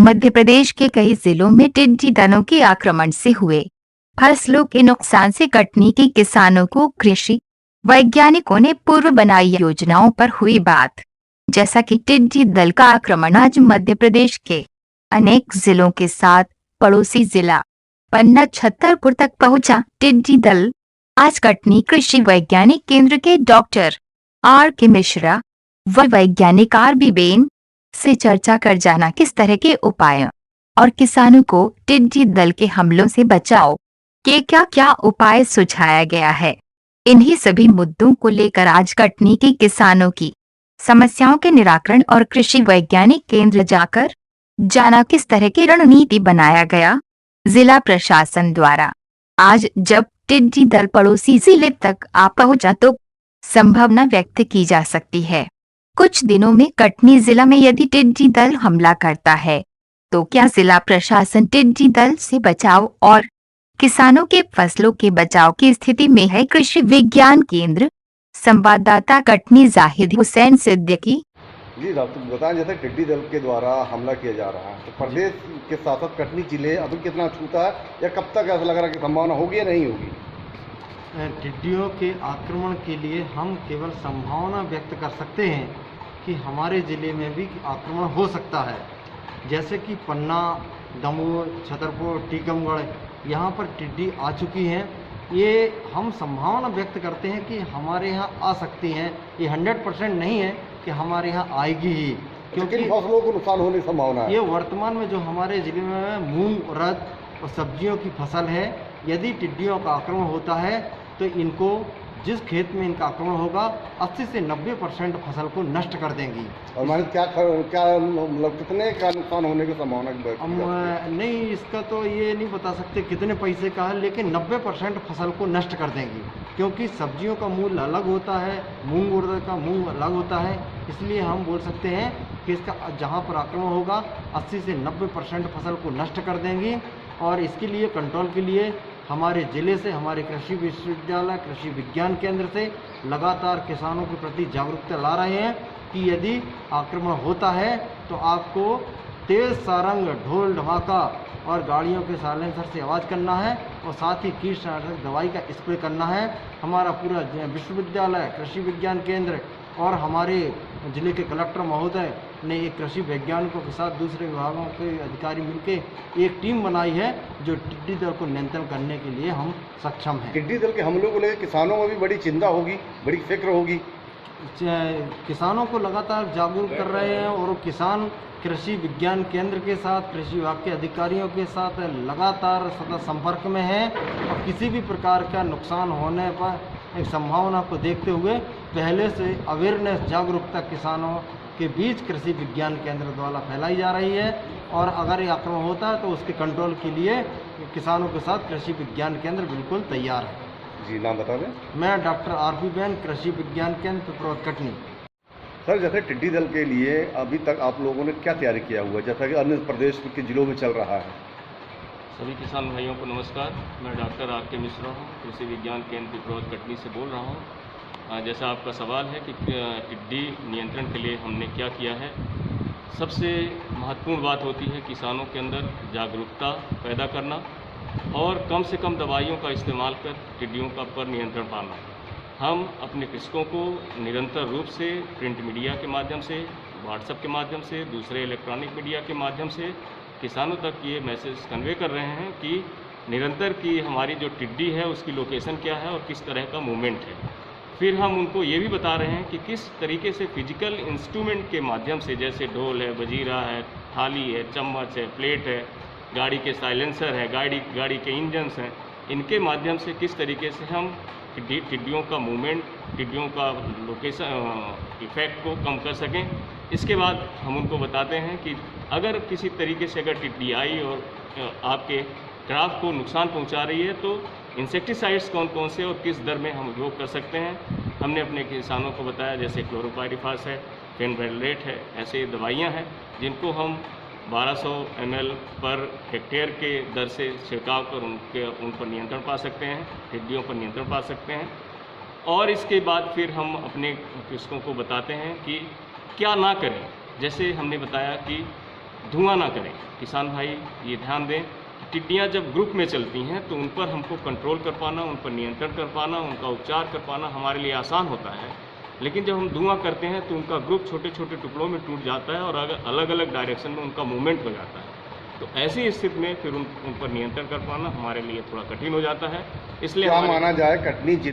मध्य प्रदेश के कई जिलों में टिड्डी दलों के आक्रमण से हुए फसलों के नुकसान से कटनी के किसानों को कृषि वैज्ञानिकों ने पूर्व बनाई योजनाओं पर हुई बात। जैसा कि टिड्डी दल का आक्रमण आज मध्य प्रदेश के अनेक जिलों के साथ पड़ोसी जिला पन्ना छतरपुर तक पहुंचा। टिड्डी दल आज कटनी कृषि वैज्ञानिक केंद्र के डॉक्टर R.K. मिश्रा व वैज्ञानिक R.B. बेन से चर्चा कर जाना किस तरह के उपाय और किसानों को टिड्डी दल के हमलों से बचाव के क्या क्या उपाय सुझाया गया है। इन्हीं सभी मुद्दों को लेकर आज कटनी के किसानों की समस्याओं के निराकरण और कृषि वैज्ञानिक केंद्र जाकर जाना किस तरह की रणनीति बनाया गया। जिला प्रशासन द्वारा आज जब टिड्डी दल पड़ोसी जिले तक आ पहुंचा तो संभावना व्यक्त की जा सकती है कुछ दिनों में कटनी जिला में यदि टिड्डी दल हमला करता है तो क्या जिला प्रशासन टिड्डी दल से बचाव और किसानों के फसलों के बचाव की स्थिति में है। कृषि विज्ञान केंद्र संवाददाता कटनी जाहिद हुसैन सिद्दीकी। जी डॉक्टर बताएं, जैसे टिड्डी दल के द्वारा हमला किया जा रहा है तो प्रदेश के साथ साथ कटनी जिले अभी कितना छूता है या कब तक ऐसा लग रहा है कि संभावना होगी या नहीं होगी? टिड्डियों के आक्रमण के लिए हम केवल संभावना व्यक्त कर सकते हैं कि हमारे ज़िले में भी आक्रमण हो सकता है। जैसे कि पन्ना, दमोह, छतरपुर, टीकमगढ़ यहाँ पर टिड्डी आ चुकी हैं। ये हम संभावना व्यक्त करते हैं कि हमारे यहाँ आ सकती हैं। ये 100% नहीं है कि हमारे यहाँ आएगी ही, क्योंकि फसलों को नुकसान होने की संभावना है। ये वर्तमान में जो हमारे ज़िले में मूंग, उड़द और सब्जियों की फसल है, यदि टिड्डियों का आक्रमण होता है तो इनको जिस खेत में इनका आक्रमण होगा 80 से 90% फसल को नष्ट कर देंगी। और माने क्या मतलब कितने का नुकसान होने की संभावना नहीं, इसका तो ये नहीं बता सकते कितने पैसे का है, लेकिन 90% फसल को नष्ट कर देंगी। क्योंकि सब्जियों का मूल्य अलग होता है, मूंग उड़द का मूल्य अलग होता है, इसलिए हम बोल सकते हैं कि इसका जहाँ पर आक्रमण होगा 80 से 90% फसल को नष्ट कर देंगी। और इसके लिए कंट्रोल के लिए हमारे ज़िले से, हमारे कृषि विश्वविद्यालय, कृषि विज्ञान केंद्र से लगातार किसानों के प्रति जागरूकता ला रहे हैं कि यदि आक्रमण होता है तो आपको तेज़ सारंग, ढोल ढमाका और गाड़ियों के साइलेंसर से आवाज़ करना है और साथ ही कीटनाशक दवाई का स्प्रे करना है। हमारा पूरा विश्वविद्यालय, कृषि विज्ञान केंद्र और हमारे ज़िले के कलेक्टर महोदय ने एक कृषि वैज्ञानिकों के साथ दूसरे विभागों के अधिकारी मिलकर एक टीम बनाई है जो टिड्डी दल को नियंत्रण करने के लिए हम सक्षम हैं। टिड्डी दल के हमलों को लेकर किसानों में भी बड़ी चिंता होगी, बड़ी फिक्र होगी। किसानों को लगातार जागरूक कर रहे हैं और किसान कृषि विज्ञान केंद्र के साथ, कृषि विभाग के अधिकारियों के साथ लगातार सदा संपर्क में हैं और किसी भी प्रकार का नुकसान होने पर एक संभावना को देखते हुए पहले से अवेयरनेस, जागरूकता किसानों के बीच कृषि विज्ञान केंद्र द्वारा फैलाई जा रही है। और अगर ये आक्रमण होता है तो उसके कंट्रोल के लिए किसानों के साथ कृषि विज्ञान केंद्र बिल्कुल तैयार है। जी, नाम बता दें। मैं डॉक्टर R.B. बेन, कृषि विज्ञान केंद्र पिपरोद, कटनी। सर, जैसे टिड्डी दल के लिए अभी तक आप लोगों ने क्या तैयारी किया हुआ है, जैसा कि अन्य प्रदेश के जिलों में चल रहा है? सभी किसान भाइयों को नमस्कार। मैं डॉक्टर R.K. मिश्रा हूँ, कृषि विज्ञान केंद्र पिपरोद, कटनी से बोल रहा हूँ। जैसा आपका सवाल है कि टिड्डी नियंत्रण के लिए हमने क्या किया है, सबसे महत्वपूर्ण बात होती है किसानों के अंदर जागरूकता पैदा करना और कम से कम दवाइयों का इस्तेमाल कर टिड्डियों का पर नियंत्रण पाना। हम अपने कृषकों को निरंतर रूप से प्रिंट मीडिया के माध्यम से, व्हाट्सएप के माध्यम से, दूसरे इलेक्ट्रॉनिक मीडिया के माध्यम से किसानों तक ये मैसेज कन्वे कर रहे हैं कि निरंतर की हमारी जो टिड्डी है उसकी लोकेशन क्या है और किस तरह का मूवमेंट है। फिर हम उनको ये भी बता रहे हैं कि किस तरीके से फिजिकल इंस्ट्रूमेंट के माध्यम से, जैसे ढोल है, बजीरा है, थाली है, चम्मच है, प्लेट है, गाड़ी के साइलेंसर है, गाड़ी के इंजन्स हैं, इनके माध्यम से किस तरीके से हम टिड्डियों का मूवमेंट, टिड्डियों का लोकेशन इफेक्ट को कम कर सकें। इसके बाद हम उनको बताते हैं कि अगर किसी तरीके से अगर टिड्डी आई और आपके क्रॉप को नुकसान पहुंचा रही है तो इंसेक्टिसाइड्स कौन कौन से और किस दर में हम उपयोग कर सकते हैं। हमने अपने किसानों को बताया जैसे क्लोरोपाइरिफास है, फेनवेलेट है, ऐसे दवाइयाँ हैं जिनको हम 1200 ml पर हेक्टेयर के दर से छिड़काव कर उन पर नियंत्रण पा सकते हैं, टिड्डियों पर नियंत्रण पा सकते हैं। और इसके बाद फिर हम अपने कृषकों को बताते हैं कि क्या ना करें। जैसे हमने बताया कि धुआं ना करें। किसान भाई ये ध्यान दें, टिड्डियाँ जब ग्रुप में चलती हैं तो उन पर हमको कंट्रोल कर पाना, उन पर नियंत्रण कर पाना, उनका उपचार कर पाना हमारे लिए आसान होता है। लेकिन जब हम धुआं करते हैं तो उनका ग्रुप छोटे छोटे टुकड़ों में टूट जाता है और अलग अलग डायरेक्शन में उनका मूवमेंट हो जाता है। तो ऐसी स्थिति में फिर उन पर नियंत्रण कर पाना हमारे लिए थोड़ा कठिन हो जाता है। इसलिए क्या हमारे माना जाए कटनी जिले